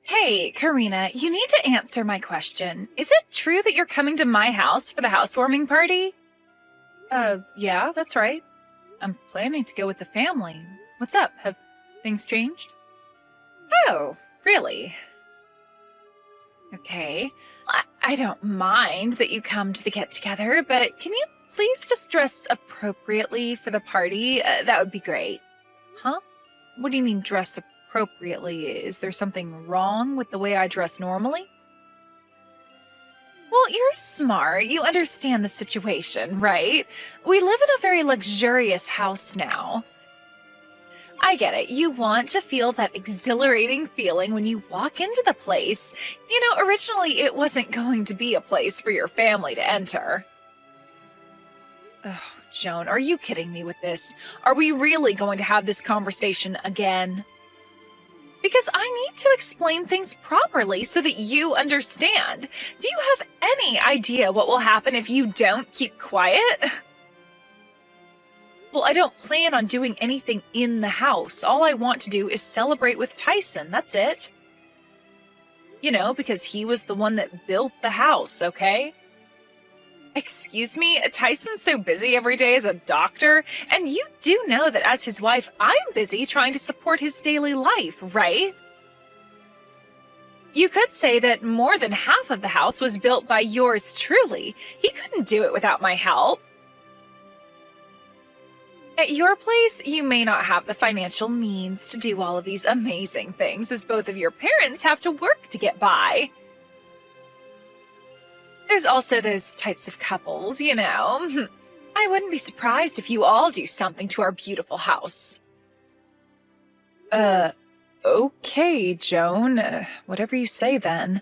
Hey, Karina, you need to answer my question. Is it true that you're coming to my house for the housewarming party? Yeah, that's right. I'm planning to go with the family. What's up? Have things changed? Oh, really? Okay. I don't mind that you come to the get-together, but can you please just dress appropriately for the party? That would be great. Huh? What do you mean dress appropriately? Is there something wrong with the way I dress normally? Well, you're smart. You understand the situation, right? We live in a very luxurious house now. I get it. You want to feel that exhilarating feeling when you walk into the place. Originally it wasn't going to be a place for your family to enter. Oh, Joan, are you kidding me with this? Are we really going to have this conversation again? Because I need to explain things properly so that you understand. Do you have any idea what will happen if you don't keep quiet? Well, I don't plan on doing anything in the house. All I want to do is celebrate with Tyson, that's it. Because he was the one that built the house, okay? Excuse me, Tyson's so busy every day as a doctor, and you do know that as his wife, I'm busy trying to support his daily life, right? You could say that more than half of the house was built by yours truly. He couldn't do it without my help. At your place, you may not have the financial means to do all of these amazing things, as both of your parents have to work to get by. There's also those types of couples, I wouldn't be surprised if you all do something to our beautiful house. Okay, Joan. Whatever you say then.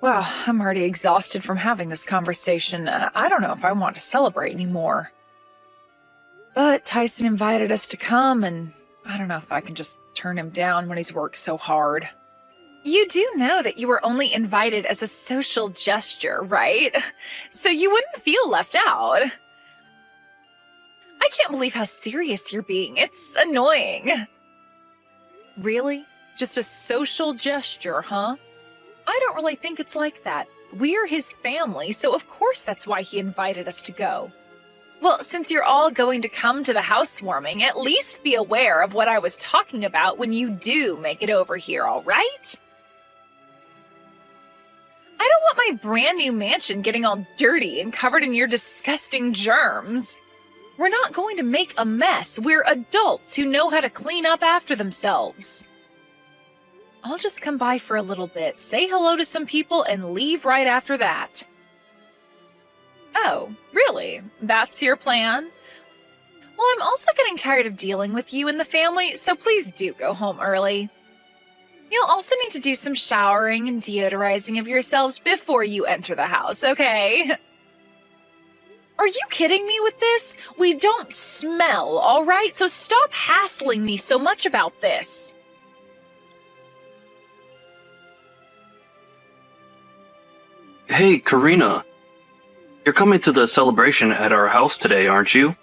Wow, I'm already exhausted from having this conversation. I don't know if I want to celebrate anymore. But Tyson invited us to come, and I don't know if I can just turn him down when he's worked so hard. You do know that you were only invited as a social gesture, right? So you wouldn't feel left out. I can't believe how serious you're being. It's annoying. Really? Just a social gesture, huh? I don't really think it's like that. We're his family, so of course that's why he invited us to go. Well, since you're all going to come to the housewarming, at least be aware of what I was talking about when you do make it over here, all right? I don't want my brand new mansion getting all dirty and covered in your disgusting germs. We're not going to make a mess. We're adults who know how to clean up after themselves. I'll just come by for a little bit, say hello to some people, and leave right after that. Oh, really? That's your plan? Well, I'm also getting tired of dealing with you and the family, so please do go home early. You'll also need to do some showering and deodorizing of yourselves before you enter the house, okay? Are you kidding me with this? We don't smell, all right? So stop hassling me so much about this. Hey, Karina. You're coming to the celebration at our house today, aren't you?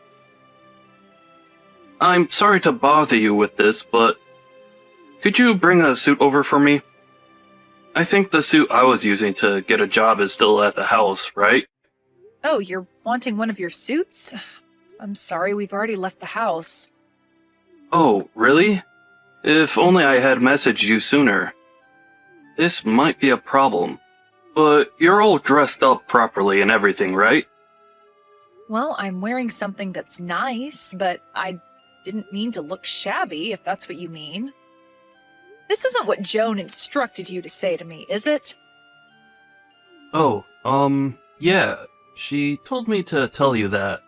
I'm sorry to bother you with this, but could you bring a suit over for me? I think the suit I was using to get a job is still at the house, right? Oh, you're wanting one of your suits? I'm sorry, we've already left the house. Oh, really? If only I had messaged you sooner. This might be a problem, but you're all dressed up properly and everything, right? Well, I'm wearing something that's nice, but I didn't mean to look shabby, if that's what you mean. This isn't what Joan instructed you to say to me, is it? Oh, yeah. She told me to tell you that.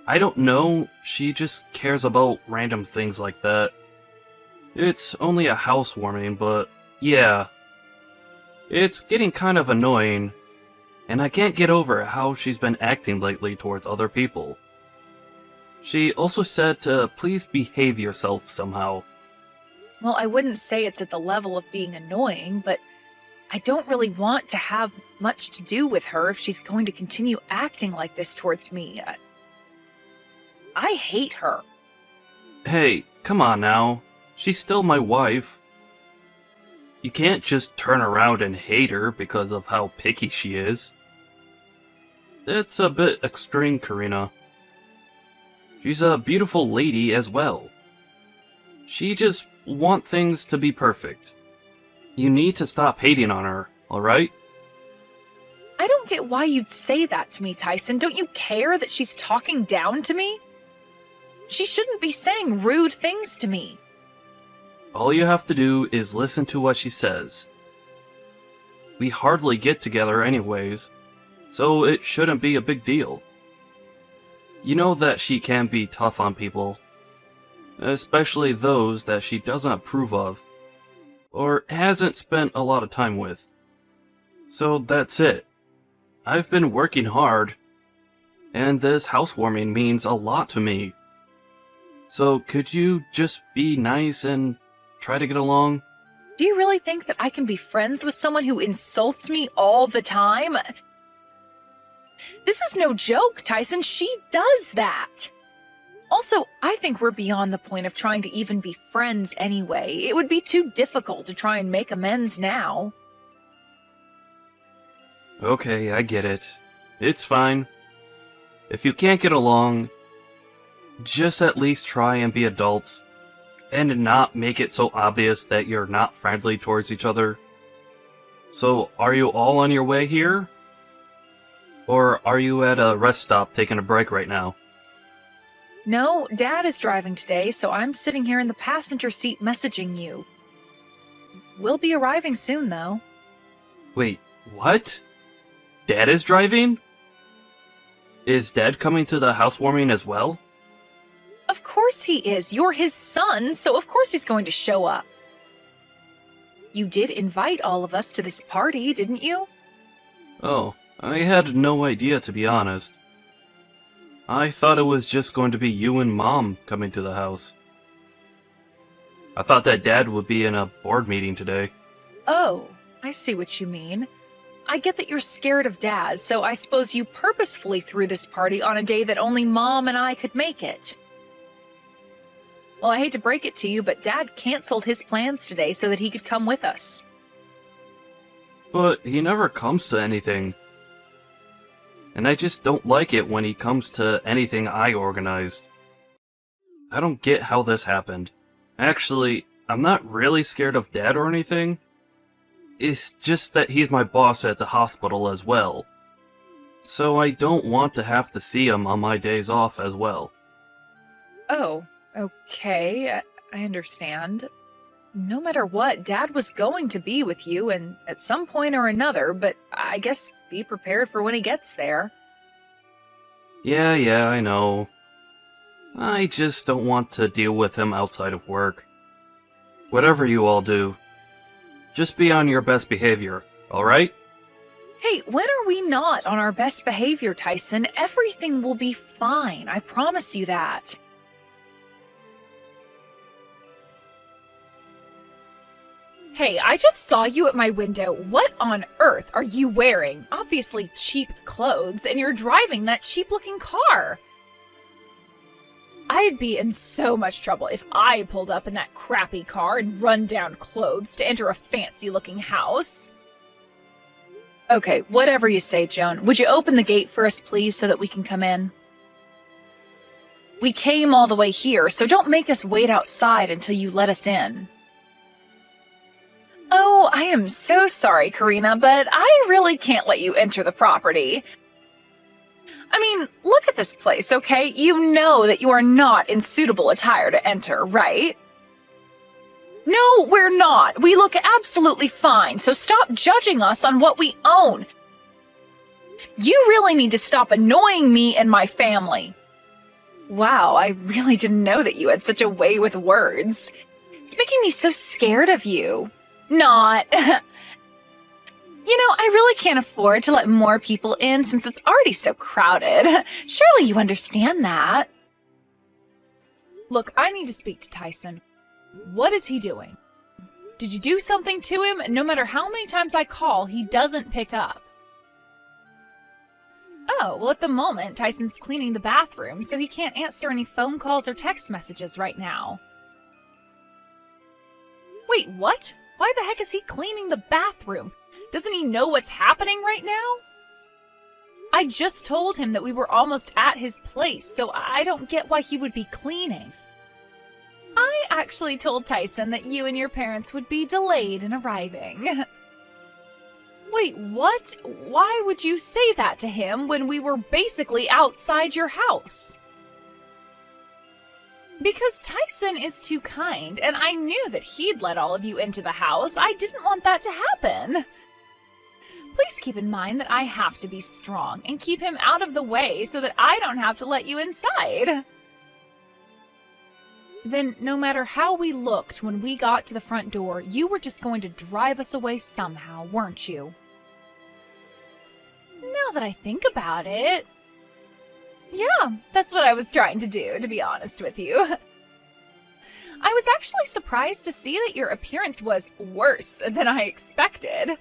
I don't know, she just cares about random things like that. It's only a housewarming, but yeah. It's getting kind of annoying, and I can't get over how she's been acting lately towards other people. She also said to please behave yourself somehow. Well, I wouldn't say it's at the level of being annoying, but I don't really want to have much to do with her if she's going to continue acting like this towards me. I hate her. Hey, come on now. She's still my wife. You can't just turn around and hate her because of how picky she is. It's a bit extreme, Karina. She's a beautiful lady as well. She just wants things to be perfect. You need to stop hating on her, alright? I don't get why you'd say that to me, Tyson. Don't you care that she's talking down to me? She shouldn't be saying rude things to me. All you have to do is listen to what she says. We hardly get together anyways, so it shouldn't be a big deal. You know that she can be tough on people, especially those that she doesn't approve of, or hasn't spent a lot of time with. So that's it. I've been working hard, and this housewarming means a lot to me. So could you just be nice and try to get along? Do you really think that I can be friends with someone who insults me all the time? This is no joke, Tyson. She does that. Also, I think we're beyond the point of trying to even be friends anyway. It would be too difficult to try and make amends now. Okay, I get it. It's fine. If you can't get along, just at least try and be adults, and not make it so obvious that you're not friendly towards each other. So, are you all on your way here? Or are you at a rest stop taking a break right now? No, Dad is driving today, so I'm sitting here in the passenger seat messaging you. We'll be arriving soon, though. Wait, what? Dad is driving? Is Dad coming to the housewarming as well? Of course he is. You're his son, so of course he's going to show up. You did invite all of us to this party, didn't you? Oh, I had no idea, to be honest. I thought it was just going to be you and Mom coming to the house. I thought that Dad would be in a board meeting today. Oh, I see what you mean. I get that you're scared of Dad, so I suppose you purposefully threw this party on a day that only Mom and I could make it. Well, I hate to break it to you, but Dad canceled his plans today so that he could come with us. But he never comes to anything. And I just don't like it when he comes to anything I organized. I don't get how this happened. Actually, I'm not really scared of Dad or anything. It's just that he's my boss at the hospital as well. So I don't want to have to see him on my days off as well. Oh, okay, I understand. No matter what, Dad was going to be with you and at some point or another, but I guess be prepared for when he gets there. Yeah, I know. I just don't want to deal with him outside of work. Whatever you all do, just be on your best behavior, alright? Hey, when are we not on our best behavior, Tyson? Everything will be fine, I promise you that. Hey, I just saw you at my window. What on earth are you wearing? Obviously cheap clothes, and you're driving that cheap-looking car. I'd be in so much trouble if I pulled up in that crappy car and run-down clothes to enter a fancy-looking house. Okay, whatever you say, Joan. Would you open the gate for us, please, so that we can come in? We came all the way here, so don't make us wait outside until you let us in. Oh, I am so sorry, Karina, but I really can't let you enter the property. I mean, look at this place, okay? You know that you are not in suitable attire to enter, right? No, we're not. We look absolutely fine, so stop judging us on what we own. You really need to stop annoying me and my family. Wow, I really didn't know that you had such a way with words. It's making me so scared of you. Not. You know, I really can't afford to let more people in since it's already so crowded. Surely you understand that. Look, I need to speak to Tyson. What is he doing? Did you do something to him? No matter how many times I call, he doesn't pick up. Oh, well, at the moment, Tyson's cleaning the bathroom, so he can't answer any phone calls or text messages right now. Wait, what? Why the heck is he cleaning the bathroom? Doesn't he know what's happening right now? I just told him that we were almost at his place, so I don't get why he would be cleaning. I actually told Tyson that you and your parents would be delayed in arriving. Wait, what? Why would you say that to him when we were basically outside your house? Because Tyson is too kind, and I knew that he'd let all of you into the house. I didn't want that to happen. Please keep in mind that I have to be strong and keep him out of the way so that I don't have to let you inside. Then, no matter how we looked when we got to the front door, you were just going to drive us away somehow, weren't you? Now that I think about it, yeah, that's what I was trying to do, to be honest with you. I was actually surprised to see that your appearance was worse than I expected.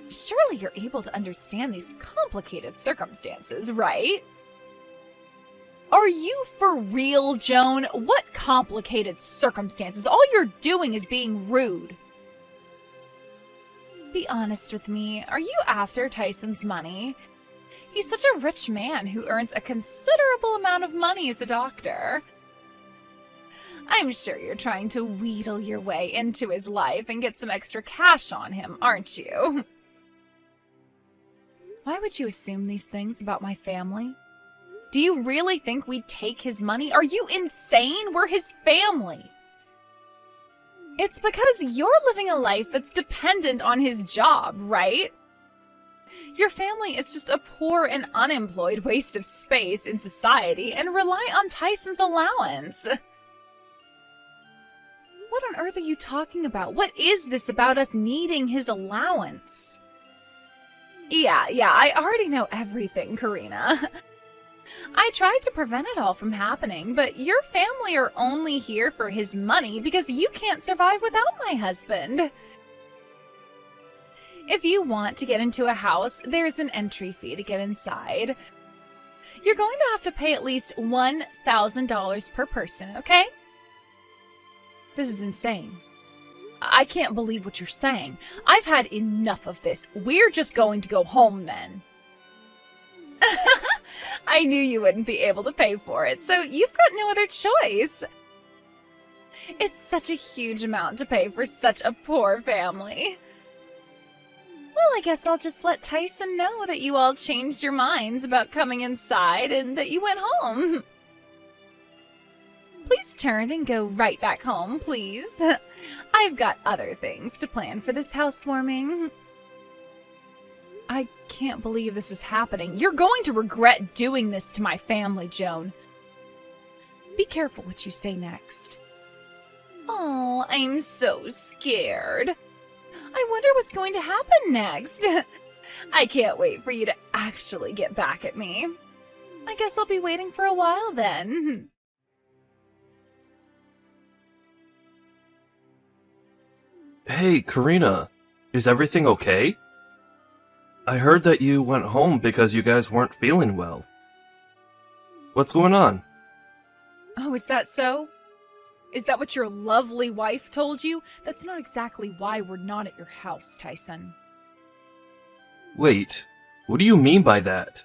Surely you're able to understand these complicated circumstances, right? Are you for real, Joan? What complicated circumstances? All you're doing is being rude. Be honest with me. Are you after Tyson's money? He's such a rich man who earns a considerable amount of money as a doctor. I'm sure you're trying to wheedle your way into his life and get some extra cash on him, aren't you? Why would you assume these things about my family? Do you really think we'd take his money? Are you insane? We're his family. It's because you're living a life that's dependent on his job, right? Your family is just a poor and unemployed waste of space in society and rely on Tyson's allowance. What on earth are you talking about? What is this about us needing his allowance? Yeah, I already know everything, Karina. I tried to prevent it all from happening, but your family are only here for his money because you can't survive without my husband. If you want to get into a house, there's an entry fee to get inside. You're going to have to pay at least $1,000 per person, okay? This is insane. I can't believe what you're saying. I've had enough of this. We're just going to go home then. I knew you wouldn't be able to pay for it, so you've got no other choice. It's such a huge amount to pay for such a poor family. Well, I guess I'll just let Tyson know that you all changed your minds about coming inside and that you went home. Please turn and go right back home, please. I've got other things to plan for this housewarming. I can't believe this is happening. You're going to regret doing this to my family, Joan. Be careful what you say next. Oh, I'm so scared. I wonder what's going to happen next. I can't wait for you to actually get back at me. I guess I'll be waiting for a while then. Hey, Karina, is everything okay? I heard that you went home because you guys weren't feeling well. What's going on? Oh, is that so? Is that what your lovely wife told you? That's not exactly why we're not at your house, Tyson. Wait, what do you mean by that?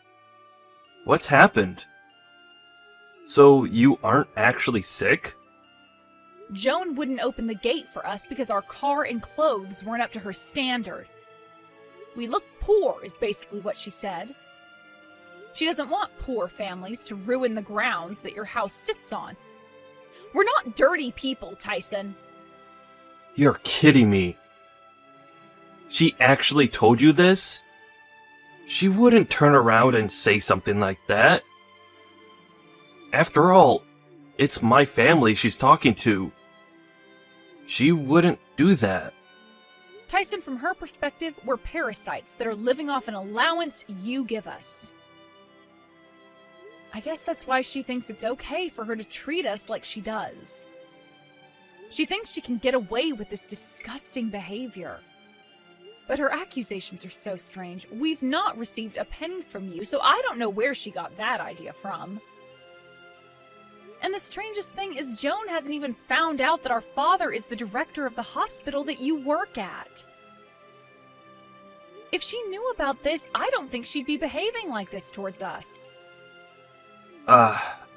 What's happened? So you aren't actually sick? Joan wouldn't open the gate for us because our car and clothes weren't up to her standard. We look poor, is basically what she said. She doesn't want poor families to ruin the grounds that your house sits on. We're not dirty people, Tyson. You're kidding me. She actually told you this? She wouldn't turn around and say something like that. After all, it's my family she's talking to. She wouldn't do that. Tyson, from her perspective, we're parasites that are living off an allowance you give us. I guess that's why she thinks it's okay for her to treat us like she does. She thinks she can get away with this disgusting behavior. But her accusations are so strange. We've not received a penny from you, so I don't know where she got that idea from. And the strangest thing is Joan hasn't even found out that our father is the director of the hospital that you work at. If she knew about this, I don't think she'd be behaving like this towards us.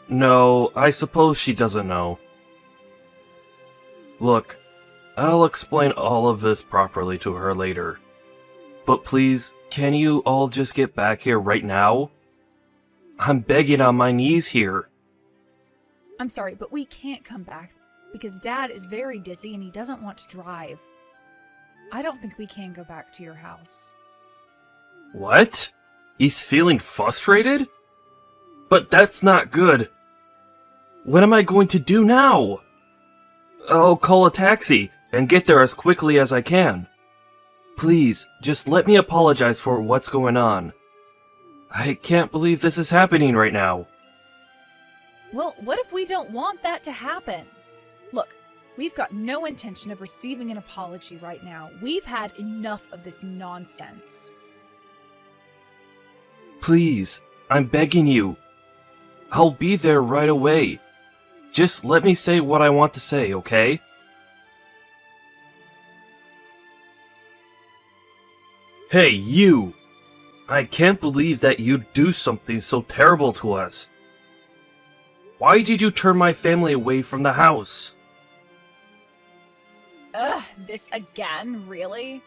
No, I suppose she doesn't know. Look, I'll explain all of this properly to her later. But please, can you all just get back here right now? I'm begging on my knees here. I'm sorry, but we can't come back because Dad is very dizzy and he doesn't want to drive. I don't think we can go back to your house. What? He's feeling frustrated? But that's not good. What am I going to do now? I'll call a taxi and get there as quickly as I can. Please, just let me apologize for what's going on. I can't believe this is happening right now. Well, what if we don't want that to happen? Look, we've got no intention of receiving an apology right now. We've had enough of this nonsense. Please, I'm begging you. I'll be there right away. Just let me say what I want to say, okay? Hey, you! I can't believe that you'd do something so terrible to us. Why did you turn my family away from the house? Ugh, this again, really?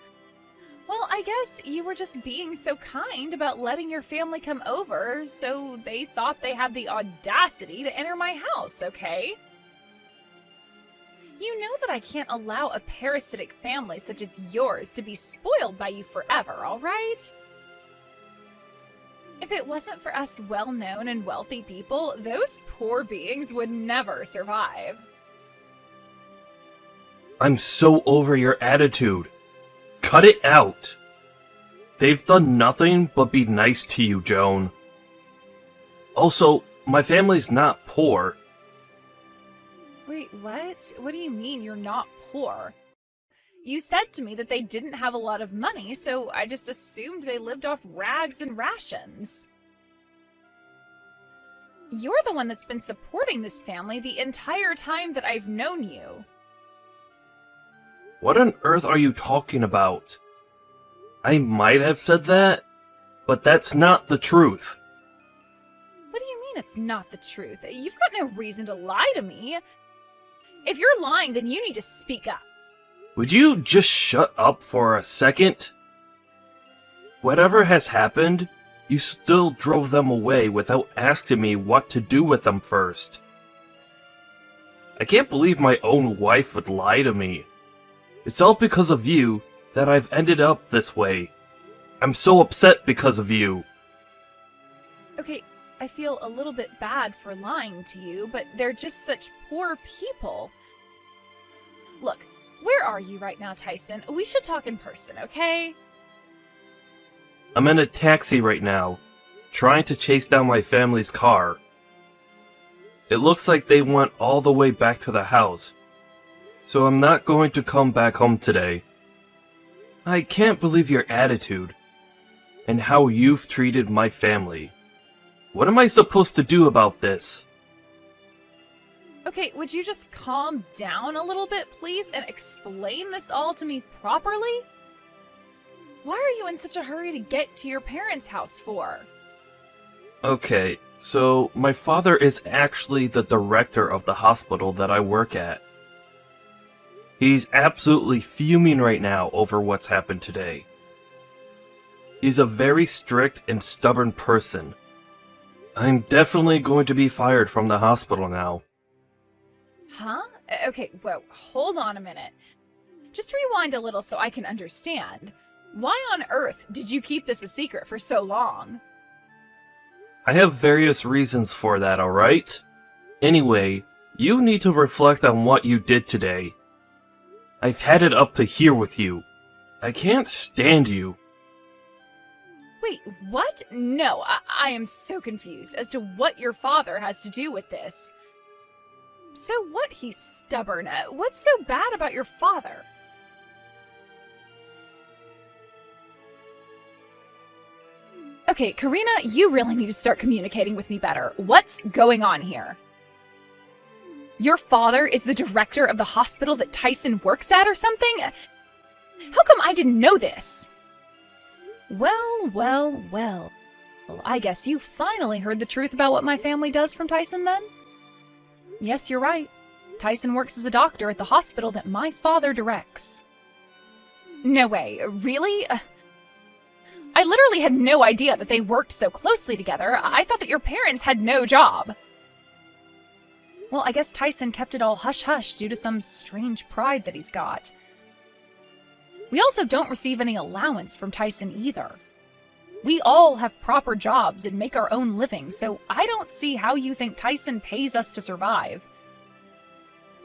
Well, I guess you were just being so kind about letting your family come over, so they thought they had the audacity to enter my house, okay? You know that I can't allow a parasitic family such as yours to be spoiled by you forever, alright? If it wasn't for us well-known and wealthy people, those poor beings would never survive. I'm so over your attitude. Cut it out. They've done nothing but be nice to you, Joan. Also, my family's not poor. Wait, what? What do you mean you're not poor? You said to me that they didn't have a lot of money, so I just assumed they lived off rags and rations. You're the one that's been supporting this family the entire time that I've known you. What on earth are you talking about? I might have said that, but that's not the truth. What do you mean it's not the truth? You've got no reason to lie to me. If you're lying, then you need to speak up. Would you just shut up for a second? Whatever has happened, you still drove them away without asking me what to do with them first. I can't believe my own wife would lie to me. It's all because of you that I've ended up this way. I'm so upset because of you. Okay, I feel a little bit bad for lying to you, but they're just such poor people. Look, where are you right now, Tyson? We should talk in person, okay? I'm in a taxi right now, trying to chase down my family's car. It looks like they went all the way back to the house, so I'm not going to come back home today. I can't believe your attitude, and how you've treated my family. What am I supposed to do about this? Okay, would you just calm down a little bit, please, and explain this all to me properly? Why are you in such a hurry to get to your parents' house for? Okay, so my father is actually the director of the hospital that I work at. He's absolutely fuming right now over what's happened today. He's a very strict and stubborn person. I'm definitely going to be fired from the hospital now. Huh? Okay, well, hold on a minute. Just rewind a little so I can understand. Why on earth did you keep this a secret for so long? I have various reasons for that, alright? Anyway, you need to reflect on what you did today. I've had it up to here with you. I can't stand you. Wait, what? No, I am so confused as to what your father has to do with this. So what, he's stubborn? What's so bad about your father? Okay, Karina, you really need to start communicating with me better. What's going on here? Your father is the director of the hospital that Tyson works at or something? How come I didn't know this? Well. I guess you finally heard the truth about what my family does from Tyson then? Yes, you're right. Tyson works as a doctor at the hospital that my father directs. No way, really? I literally had no idea that they worked so closely together. I thought that your parents had no job. Well, I guess Tyson kept it all hush-hush due to some strange pride that he's got. We also don't receive any allowance from Tyson either. We all have proper jobs and make our own living, so I don't see how you think Tyson pays us to survive.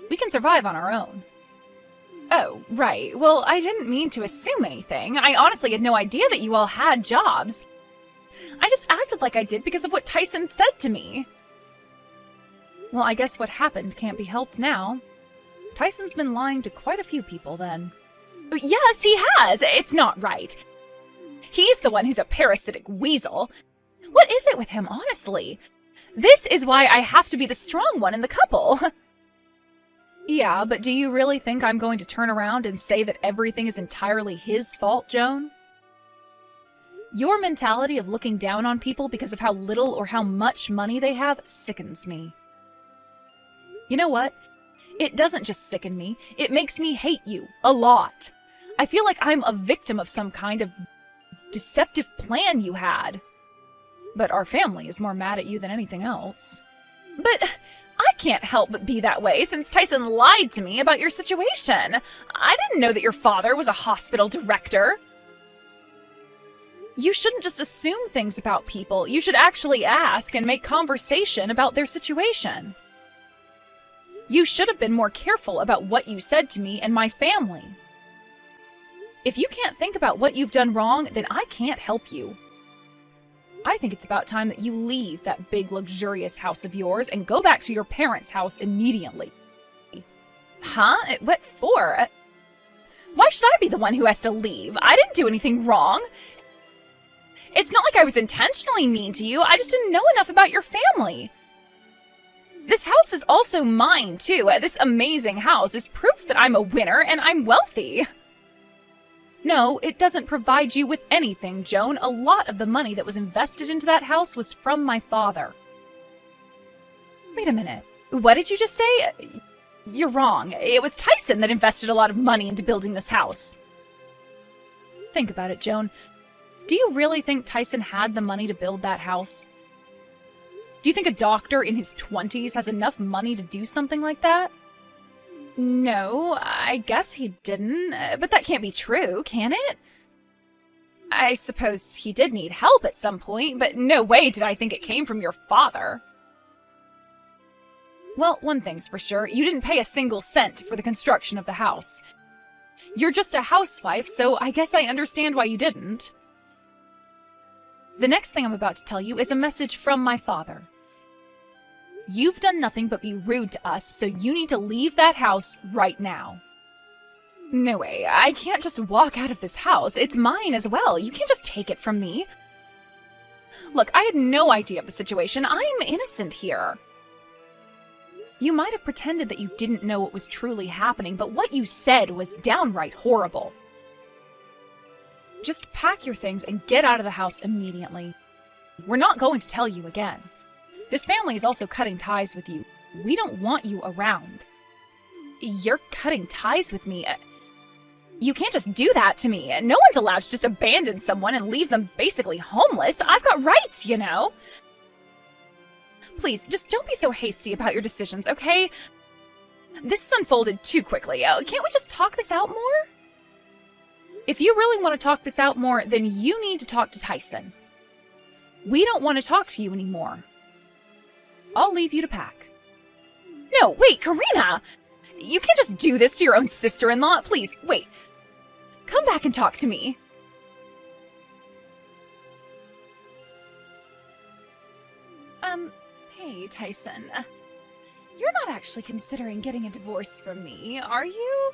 We can survive on our own. Oh, right. Well, I didn't mean to assume anything. I honestly had no idea that you all had jobs. I just acted like I did because of what Tyson said to me. Well, I guess what happened can't be helped now. Tyson's been lying to quite a few people then. Yes, he has. It's not right. He's the one who's a parasitic weasel. What is it with him, honestly? This is why I have to be the strong one in the couple. Yeah, but do you really think I'm going to turn around and say that everything is entirely his fault, Joan? Your mentality of looking down on people because of how little or how much money they have sickens me. You know what? It doesn't just sicken me, it makes me hate you a lot. I feel like I'm a victim of some kind of deceptive plan you had. But our family is more mad at you than anything else. But I can't help but be that way since Tyson lied to me about your situation. I didn't know that your father was a hospital director. You shouldn't just assume things about people. You should actually ask and make conversation about their situation. You should have been more careful about what you said to me and my family. If you can't think about what you've done wrong, then I can't help you. I think it's about time that you leave that big, luxurious house of yours and go back to your parents' house immediately. Huh? What for? Why should I be the one who has to leave? I didn't do anything wrong. It's not like I was intentionally mean to you. I just didn't know enough about your family. This house is also mine, too. This amazing house is proof that I'm a winner and I'm wealthy. No, it doesn't provide you with anything, Joan. A lot of the money that was invested into that house was from my father. Wait a minute. What did you just say? You're wrong. It was Tyson that invested a lot of money into building this house. Think about it, Joan. Do you really think Tyson had the money to build that house? Do you think a doctor in his 20s has enough money to do something like that? No, I guess he didn't, but that can't be true, can it? I suppose he did need help at some point, but no way did I think it came from your father. Well, one thing's for sure, you didn't pay a single cent for the construction of the house. You're just a housewife, so I guess I understand why you didn't. The next thing I'm about to tell you is a message from my father. You've done nothing but be rude to us, so you need to leave that house right now. No way, I can't just walk out of this house. It's mine as well. You can't just take it from me. Look, I had no idea of the situation. I'm innocent here. You might have pretended that you didn't know what was truly happening, but what you said was downright horrible. Just pack your things and get out of the house immediately. We're not going to tell you again. This family is also cutting ties with you. We don't want you around. You're cutting ties with me? You can't just do that to me. No one's allowed to just abandon someone and leave them basically homeless. I've got rights, you know? Please, just don't be so hasty about your decisions, okay? This has unfolded too quickly. Can't we just talk this out more? If you really want to talk this out more, then you need to talk to Tyson. We don't want to talk to you anymore. I'll leave you to pack. No, wait, Karina! You can't just do this to your own sister-in-law. Please, wait. Come back and talk to me. Hey, Tyson. You're not actually considering getting a divorce from me, are you?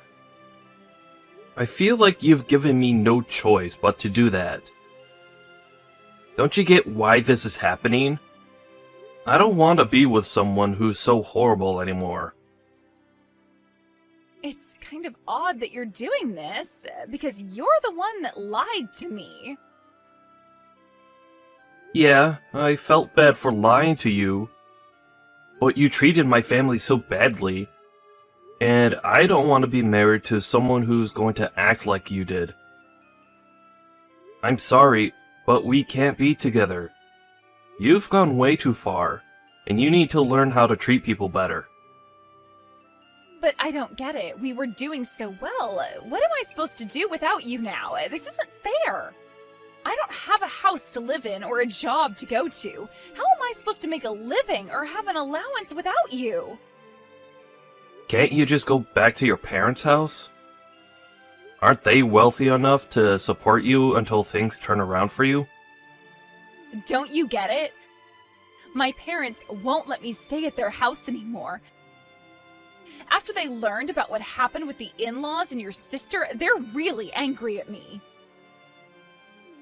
I feel like you've given me no choice but to do that. Don't you get why this is happening? I don't want to be with someone who's so horrible anymore. It's kind of odd that you're doing this, because you're the one that lied to me. Yeah, I felt bad for lying to you. But you treated my family so badly. And I don't want to be married to someone who's going to act like you did. I'm sorry, but we can't be together. You've gone way too far, and you need to learn how to treat people better. But I don't get it. We were doing so well. What am I supposed to do without you now? This isn't fair. I don't have a house to live in or a job to go to. How am I supposed to make a living or have an allowance without you? Can't you just go back to your parents' house? Aren't they wealthy enough to support you until things turn around for you? Don't you get it? My parents won't let me stay at their house anymore. After they learned about what happened with the in-laws and your sister, they're really angry at me.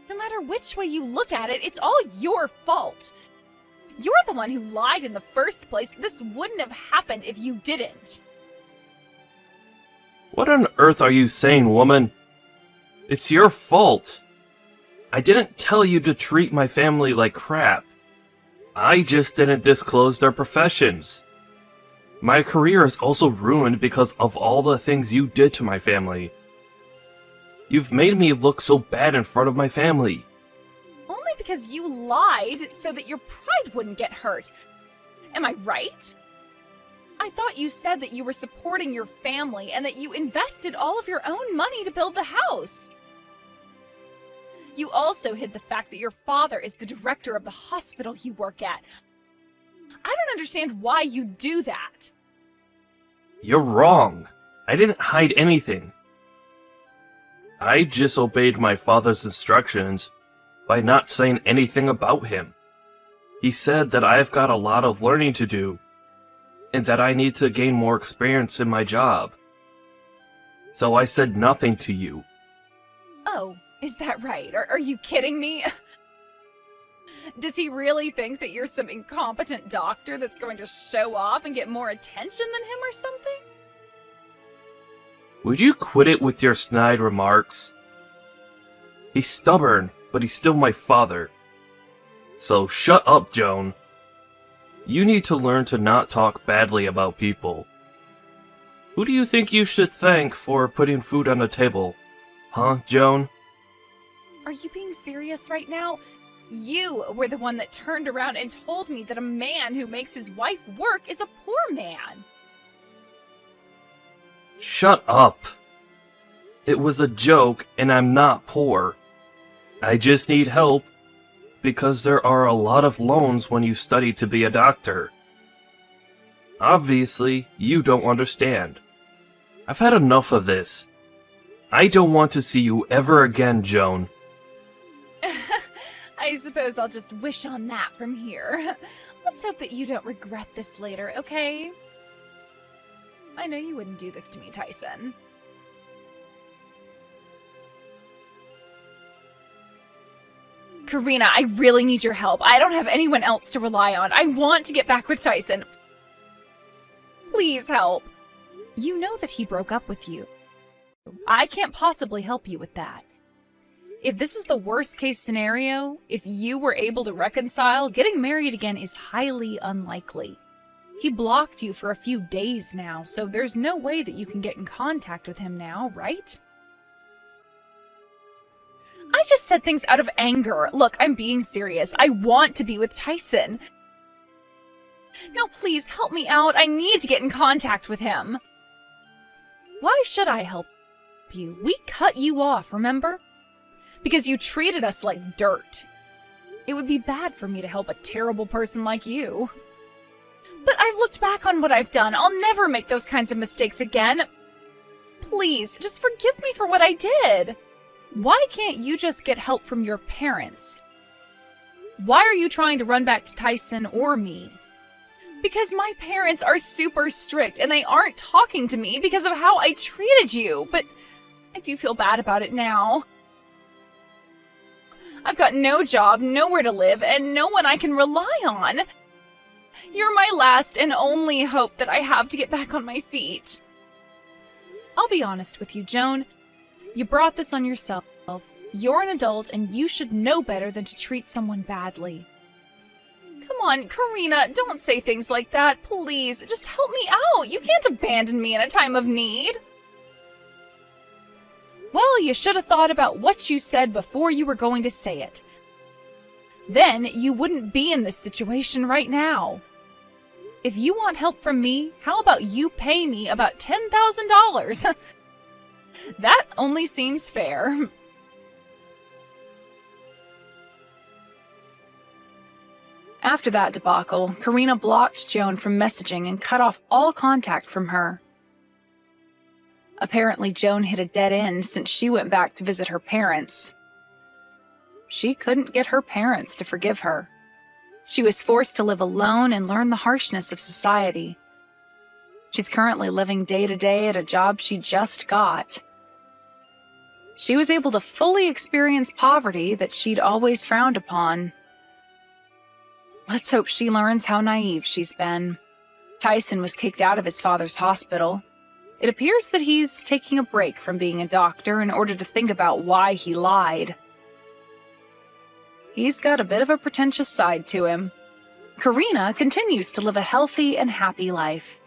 No matter which way you look at it, it's all your fault. You're the one who lied in the first place. This wouldn't have happened if you didn't. What on earth are you saying, woman? It's your fault. I didn't tell you to treat my family like crap. I just didn't disclose their professions. My career is also ruined because of all the things you did to my family. You've made me look so bad in front of my family. Only because you lied so that your pride wouldn't get hurt. Am I right? I thought you said that you were supporting your family and that you invested all of your own money to build the house. You also hid the fact that your father is the director of the hospital you work at. I don't understand why you do that. You're wrong. I didn't hide anything. I just obeyed my father's instructions by not saying anything about him. He said that I've got a lot of learning to do, and that I need to gain more experience in my job. So I said nothing to you. Oh, is that right? Are you kidding me? Does he really think that you're some incompetent doctor that's going to show off and get more attention than him or something? Would you quit it with your snide remarks? He's stubborn, but he's still my father. So shut up, Joan. You need to learn to not talk badly about people. Who do you think you should thank for putting food on the table? Huh, Joan? Are you being serious right now? You were the one that turned around and told me that a man who makes his wife work is a poor man. Shut up. It was a joke, and I'm not poor. I just need help, because there are a lot of loans when you study to be a doctor. Obviously, you don't understand. I've had enough of this. I don't want to see you ever again, Joan. I suppose I'll just wish on that from here. Let's hope that you don't regret this later, okay? I know you wouldn't do this to me, Tyson. Karina, I really need your help. I don't have anyone else to rely on. I want to get back with Tyson. Please help. You know that he broke up with you. I can't possibly help you with that. If this is the worst case scenario, if you were able to reconcile, getting married again is highly unlikely. He blocked you for a few days now, so there's no way that you can get in contact with him now, right? I just said things out of anger. Look, I'm being serious. I want to be with Tyson. Now please help me out. I need to get in contact with him. Why should I help you? We cut you off, remember? Because you treated us like dirt. It would be bad for me to help a terrible person like you. But I've looked back on what I've done. I'll never make those kinds of mistakes again. Please, just forgive me for what I did. Why can't you just get help from your parents? Why are you trying to run back to Tyson or me? Because my parents are super strict and they aren't talking to me because of how I treated you. But I do feel bad about it now. I've got no job, nowhere to live, and no one I can rely on. You're my last and only hope that I have to get back on my feet. I'll be honest with you, Joan. You brought this on yourself. You're an adult and you should know better than to treat someone badly. Come on, Karina, don't say things like that, please. Just help me out. You can't abandon me in a time of need. Well, you should have thought about what you said before you were going to say it. Then you wouldn't be in this situation right now. If you want help from me, how about you pay me about $10,000? That only seems fair. After that debacle, Karina blocked Joan from messaging and cut off all contact from her. Apparently, Joan hit a dead end since she went back to visit her parents. She couldn't get her parents to forgive her. She was forced to live alone and learn the harshness of society. She's currently living day to day at a job she just got. She was able to fully experience poverty that she'd always frowned upon. Let's hope she learns how naive she's been. Tyson was kicked out of his father's hospital. It appears that he's taking a break from being a doctor in order to think about why he lied. He's got a bit of a pretentious side to him. Karina continues to live a healthy and happy life.